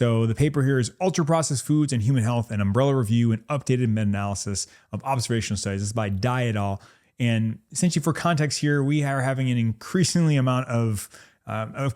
So the paper here is Ultra Processed Foods and Human Health, an Umbrella Review and Updated Meta-Analysis of Observational Studies. This is by Dye et al. And essentially for context here, we are having an increasingly amount of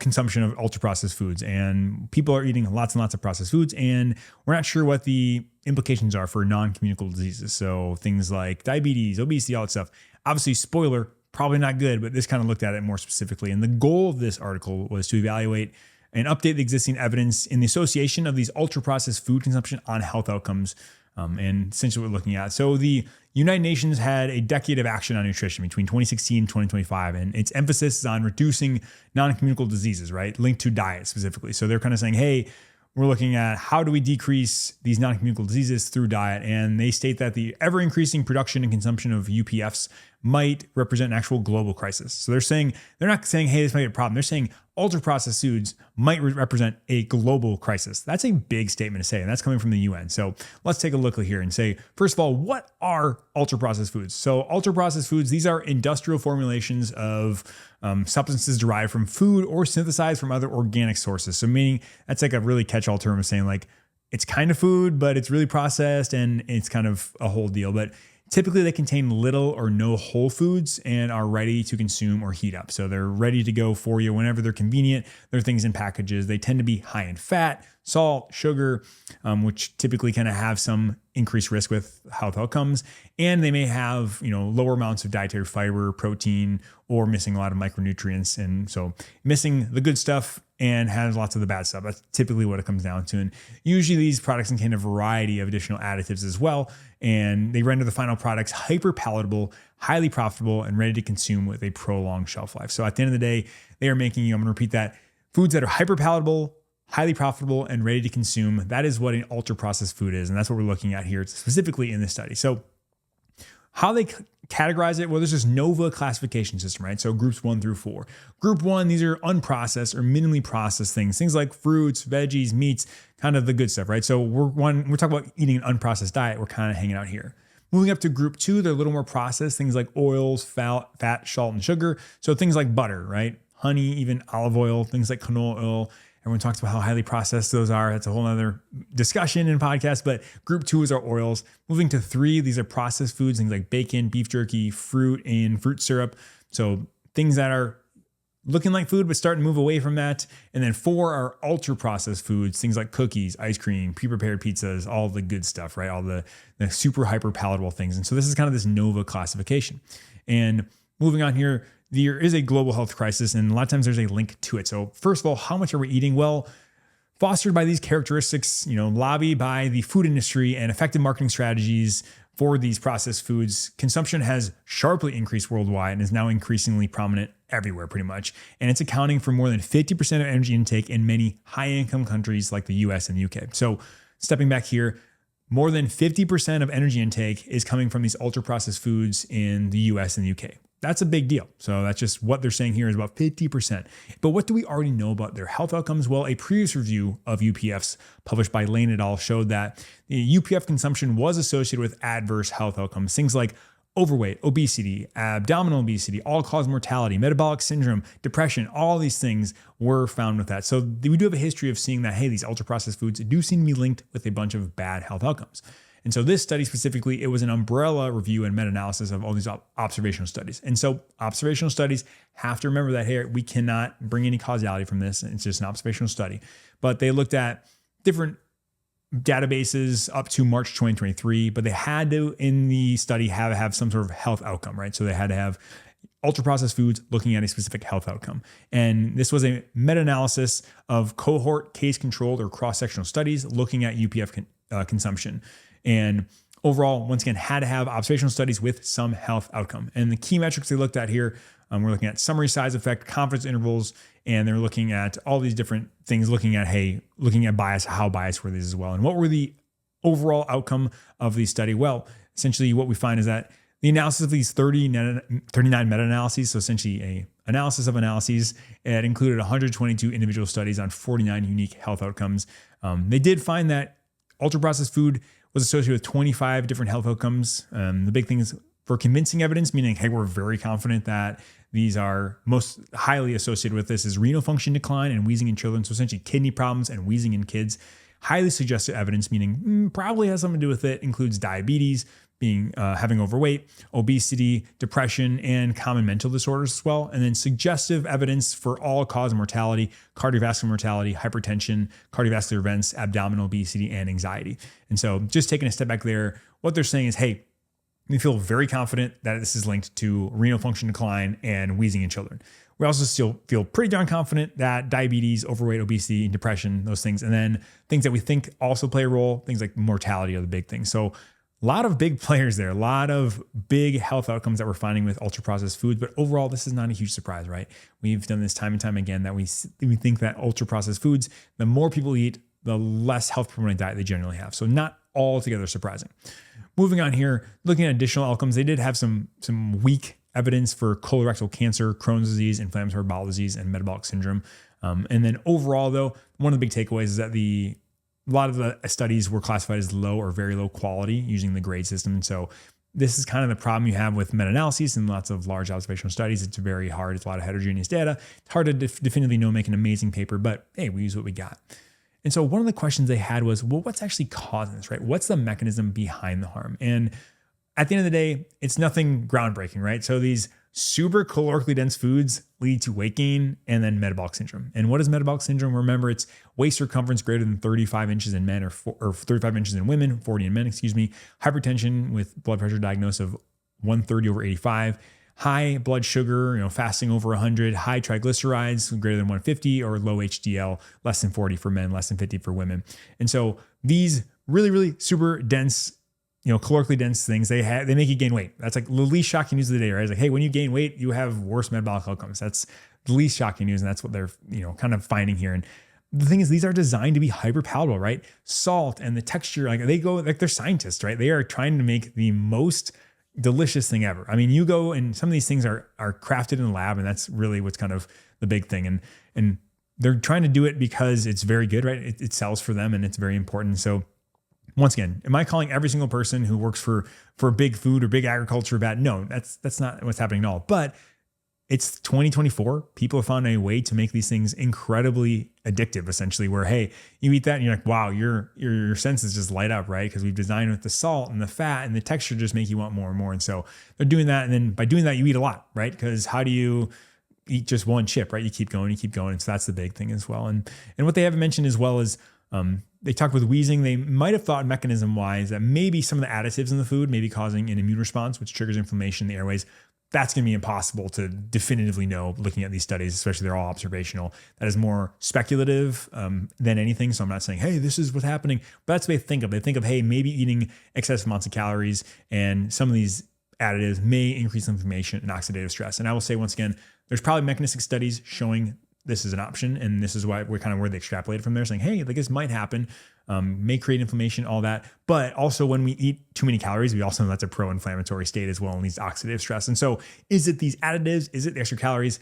consumption of ultra processed foods, and people are eating lots and lots of processed foods, and we're not sure what the implications are for non-communicable diseases. So things like diabetes, obesity, all that stuff. Obviously, spoiler, probably not good, but this kind of looked at it more specifically. And the goal of this article was to evaluate and update the existing evidence in the association of these ultra processed food consumption on health outcomes. And essentially what we're looking at. So the United Nations had a decade of action on nutrition between 2016 and 2025, and its emphasis is on reducing non-communicable diseases, right? Linked to diet specifically. So they're kind of saying, hey, we're looking at how do we decrease these non-communicable diseases through diet. And they state that the ever increasing production and consumption of UPFs might represent an actual global crisis. So they're not saying, hey, this might be a problem. They're saying ultra processed foods might represent a global crisis. That's a big statement to say, and that's coming from the UN. So let's take a look here and say, first of all, what are ultra processed foods? So ultra processed foods, these are industrial formulations of substances derived from food or synthesized from other organic sources. So meaning that's like a really catch-all term of saying like, it's kind of food, but it's really processed and it's kind of a whole deal. But typically they contain little or no whole foods and are ready to consume or heat up. So they're ready to go for you whenever they're convenient. They're things in packages. They tend to be high in fat, salt, sugar, which typically kind of have some increased risk with health outcomes. And they may have, lower amounts of dietary fiber, protein, or missing a lot of micronutrients. And so missing the good stuff and has lots of the bad stuff. That's typically what it comes down to. And usually these products contain a variety of additional additives as well. And they render the final products hyper palatable, highly profitable, and ready to consume with a prolonged shelf life. So at the end of the day, they are making you, I'm going to repeat that, foods that are hyper palatable, highly profitable, and ready to consume. That is what an ultra processed food is. And that's what we're looking at here specifically in this study. So how they categorize it, well, there's this NOVA classification system, right? So groups 1 through 4. Group 1, these are unprocessed or minimally processed things like fruits, veggies, meats, kind of the good stuff, right? So we're talking about eating an unprocessed diet. We're kind of hanging out here. Moving up to group 2, they're a little more processed, things like oils, fat, salt, and sugar. So things like butter, right? Honey, even olive oil, things like canola oil. Everyone talks about how highly processed those are. That's a whole other discussion in podcast, but group 2 is our oils. Moving to 3, these are processed foods, things like bacon, beef jerky, fruit, and fruit syrup. So things that are looking like food, but starting to move away from that. And then 4 are ultra processed foods, things like cookies, ice cream, pre-prepared pizzas, all the good stuff, right? All the super hyper palatable things. And so this is kind of this NOVA classification. And moving on here, there is a global health crisis, and a lot of times there's a link to it. So first of all, how much are we eating? Well, fostered by these characteristics, lobbied by the food industry and effective marketing strategies for these processed foods, consumption has sharply increased worldwide and is now increasingly prominent everywhere pretty much. And it's accounting for more than 50% of energy intake in many high-income countries like the US and the UK. So stepping back here, more than 50% of energy intake is coming from these ultra-processed foods in the US and the UK. That's a big deal. So that's just what they're saying here is about 50%. But what do we already know about their health outcomes? Well, a previous review of UPFs published by Lane et al. Showed that the UPF consumption was associated with adverse health outcomes, things like overweight, obesity, abdominal obesity, all-cause mortality, metabolic syndrome, depression, all these things were found with that. So we do have a history of seeing that, hey, these ultra-processed foods do seem to be linked with a bunch of bad health outcomes. And so this study specifically, it was an umbrella review and meta-analysis of all these observational studies. And so observational studies have to remember that, hey, we cannot bring any causality from this. It's just an observational study. But they looked at different databases up to March 2023, but they had to, in the study, have some sort of health outcome, right? So they had to have ultra-processed foods looking at a specific health outcome. And this was a meta-analysis of cohort case-controlled or cross-sectional studies looking at UPF consumption. And overall, once again, had to have observational studies with some health outcome. And the key metrics they looked at here, we're looking at summary size effect, confidence intervals, and they're looking at all these different things, looking at bias, how biased were these as well. And what were the overall outcome of the study? Well, essentially what we find is that the analysis of these 39 meta-analyses, so essentially a analysis of analyses, it included 122 individual studies on 49 unique health outcomes. They did find that ultra-processed food was associated with 25 different health outcomes. The big things for convincing evidence, meaning, hey, we're very confident that these are most highly associated with this, is renal function decline and wheezing in children. So essentially kidney problems and wheezing in kids. Highly suggestive evidence, meaning probably has something to do with it, includes diabetes, having overweight, obesity, depression, and common mental disorders as well. And then suggestive evidence for all-cause mortality, cardiovascular mortality, hypertension, cardiovascular events, abdominal obesity, and anxiety. And so just taking a step back there, what they're saying is, hey, we feel very confident that this is linked to renal function decline and wheezing in children. We also still feel pretty darn confident that diabetes, overweight, obesity, depression, those things, and then things that we think also play a role, things like mortality are the big things. So a lot of big players there, a lot of big health outcomes that we're finding with ultra-processed foods. But overall, this is not a huge surprise, right? We've done this time and time again that we think that ultra-processed foods, the more people eat, the less health-promoting diet they generally have. So not altogether surprising. Moving on here, looking at additional outcomes, they did have some weak evidence for colorectal cancer, Crohn's disease, inflammatory bowel disease, and metabolic syndrome. And then overall, though, one of the big takeaways is that a lot of the studies were classified as low or very low quality using the grade system. And so this is kind of the problem you have with meta-analyses and lots of large observational studies. It's very hard. It's a lot of heterogeneous data. It's hard to definitively make an amazing paper, but hey, we use what we got. And so one of the questions they had was, well, what's actually causing this, right? What's the mechanism behind the harm? And at the end of the day, it's nothing groundbreaking, right? So these super calorically dense foods lead to weight gain and then metabolic syndrome. And what is metabolic syndrome? Remember, it's waist circumference greater than 35 inches in men or 35 inches in women, 40 in men, hypertension with blood pressure diagnosis of 130/85, high blood sugar, fasting over 100, high triglycerides greater than 150, or low HDL, less than 40 for men, less than 50 for women. And so these really, really super dense, calorically dense things, they make you gain weight. That's like the least shocking news of the day, right? It's like, hey, when you gain weight, you have worse metabolic outcomes. That's the least shocking news. And that's what they're, kind of finding here. And the thing is, these are designed to be hyper palatable, right? Salt and the texture, they're scientists, right? They are trying to make the most delicious thing ever. I mean, you go and some of these things are crafted in the lab, and that's really what's kind of the big thing. And they're trying to do it because it's very good, right? It sells for them and it's very important. So once again, am I calling every single person who works for big food or big agriculture bad? No, that's not what's happening at all. But it's 2024. People have found a way to make these things incredibly addictive, essentially, where, hey, you eat that and you're like, wow, your senses just light up, right? Because we've designed with the salt and the fat and the texture just make you want more and more. And so they're doing that. And then by doing that, you eat a lot, right? Because how do you eat just one chip, right? You keep going. And so that's the big thing as well. And what they haven't mentioned as well is, they talked with wheezing. They might have thought mechanism wise that maybe some of the additives in the food may be causing an immune response, which triggers inflammation in the airways. That's going to be impossible to definitively know looking at these studies, especially they're all observational. That is more speculative than anything. So I'm not saying, hey, this is what's happening. But that's what they think of. They think of, hey, maybe eating excessive amounts of calories and some of these additives may increase inflammation and oxidative stress. And I will say once again, there's probably mechanistic studies showing this is an option. And this is why we're kind of where they extrapolated from there, saying, hey, this might happen, may create inflammation, all that. But also when we eat too many calories, we also know that's a pro-inflammatory state as well and leads to oxidative stress. And so is it these additives? Is it the extra calories?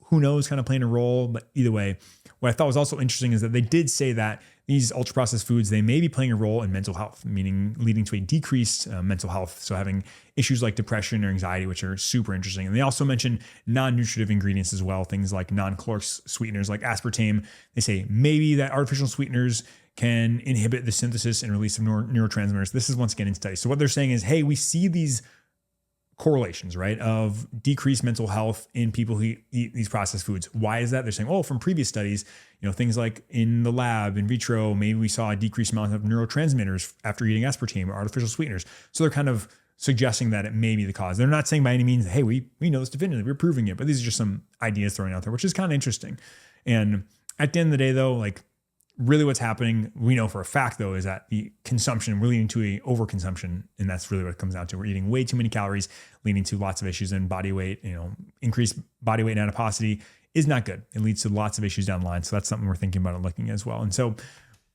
Who knows, kind of playing a role. But either way, what I thought was also interesting is that they did say that these ultra-processed foods, they may be playing a role in mental health, meaning leading to a decreased mental health. So having issues like depression or anxiety, which are super interesting. And they also mention non-nutritive ingredients as well, things like non-caloric sweeteners like aspartame. They say maybe that artificial sweeteners can inhibit the synthesis and release of neurotransmitters. This is once again in studies. So what they're saying is, hey, we see these correlations, right, of decreased mental health in people who eat these processed foods. Why is that? They're saying, from previous studies, things like in the lab, in vitro, maybe we saw a decreased amount of neurotransmitters after eating aspartame or artificial sweeteners. So they're kind of suggesting that it may be the cause. They're not saying by any means, hey, we know this definitively, we're proving it, but these are just some ideas thrown out there, which is kind of interesting. And at the end of the day, though, really what's happening, we know for a fact, though, is that the consumption, we're leading to a overconsumption. And that's really what it comes down to. We're eating way too many calories, leading to lots of issues in body weight, increased body weight and adiposity is not good. It leads to lots of issues down the line. So that's something we're thinking about and looking at as well. And so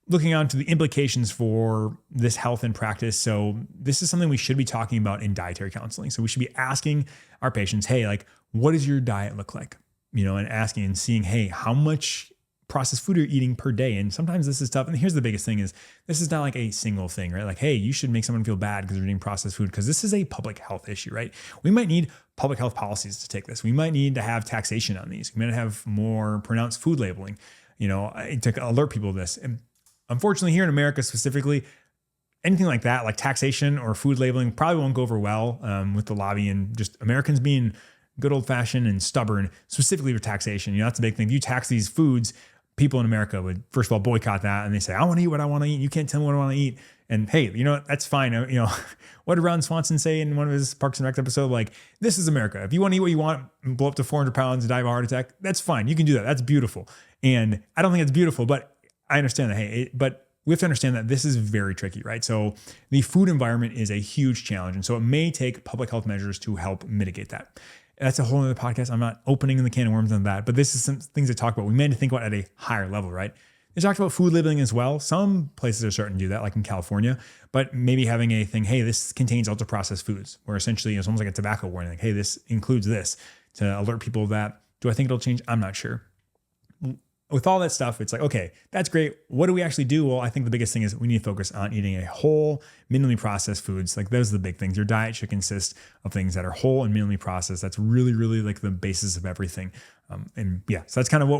looking on to the implications for this health and practice. So this is something we should be talking about in dietary counseling. So we should be asking our patients, hey, what does your diet look like? And asking and seeing, hey, how much processed food you're eating per day. And sometimes this is tough. And here's the biggest thing is this is not like a single thing, right? Like, hey, you should make someone feel bad because they're eating processed food, because this is a public health issue, right? We might need public health policies to take this. We might need to have taxation on these. We might have more pronounced food labeling, to alert people to this. And unfortunately, here in America specifically, anything like that, like taxation or food labeling, probably won't go over well with the lobby and just Americans being good old fashioned and stubborn, specifically with taxation. That's a big thing. If you tax these foods, people in America would, first of all, boycott that. And they say, I want to eat what I want to eat. You can't tell me what I want to eat. And hey, that's fine. What did Ron Swanson say in one of his Parks and Rec episodes? Like, this is America. If you want to eat what you want and blow up to 400 pounds and die of a heart attack, that's fine. You can do that. That's beautiful. And I don't think it's beautiful, but I understand that. Hey, but we have to understand that this is very tricky, right? So the food environment is a huge challenge. And so it may take public health measures to help mitigate that. That's a whole other podcast. I'm not opening the can of worms on that, but this is some things to talk about. We may need to think about at a higher level, right? They talked about food labeling as well. Some places are starting to do that, like in California, but maybe having a thing, hey, this contains ultra processed foods, where essentially it's almost like a tobacco warning, like, hey, this includes this, to alert people of that. Do I think it'll change? I'm not sure. With all that stuff, it's like, okay, that's great. What do we actually do? Well, I think the biggest thing is we need to focus on eating a whole, minimally processed foods. Like, those are the big things. Your diet should consist of things that are whole and minimally processed. That's really, really like the basis of everything. So that's kind of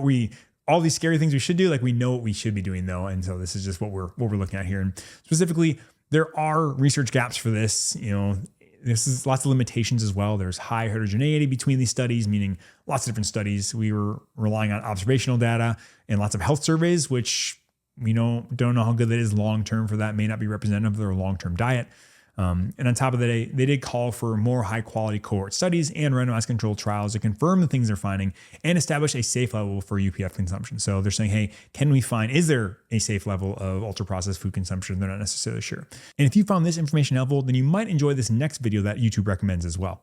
all these scary things we should do. Like, we know what we should be doing though. And so this is just what we're looking at here. And specifically, there are research gaps for this. This is lots of limitations as well. There's high heterogeneity between these studies, meaning lots of different studies. We were relying on observational data and lots of health surveys, which we don't know how good that is long-term for that. May not be representative of their long-term diet. And on top of that, they did call for more high-quality cohort studies and randomized controlled trials to confirm the things they're finding and establish a safe level for UPF consumption. So they're saying, hey, is there a safe level of ultra-processed food consumption? They're not necessarily sure. And if you found this information helpful, then you might enjoy this next video that YouTube recommends as well.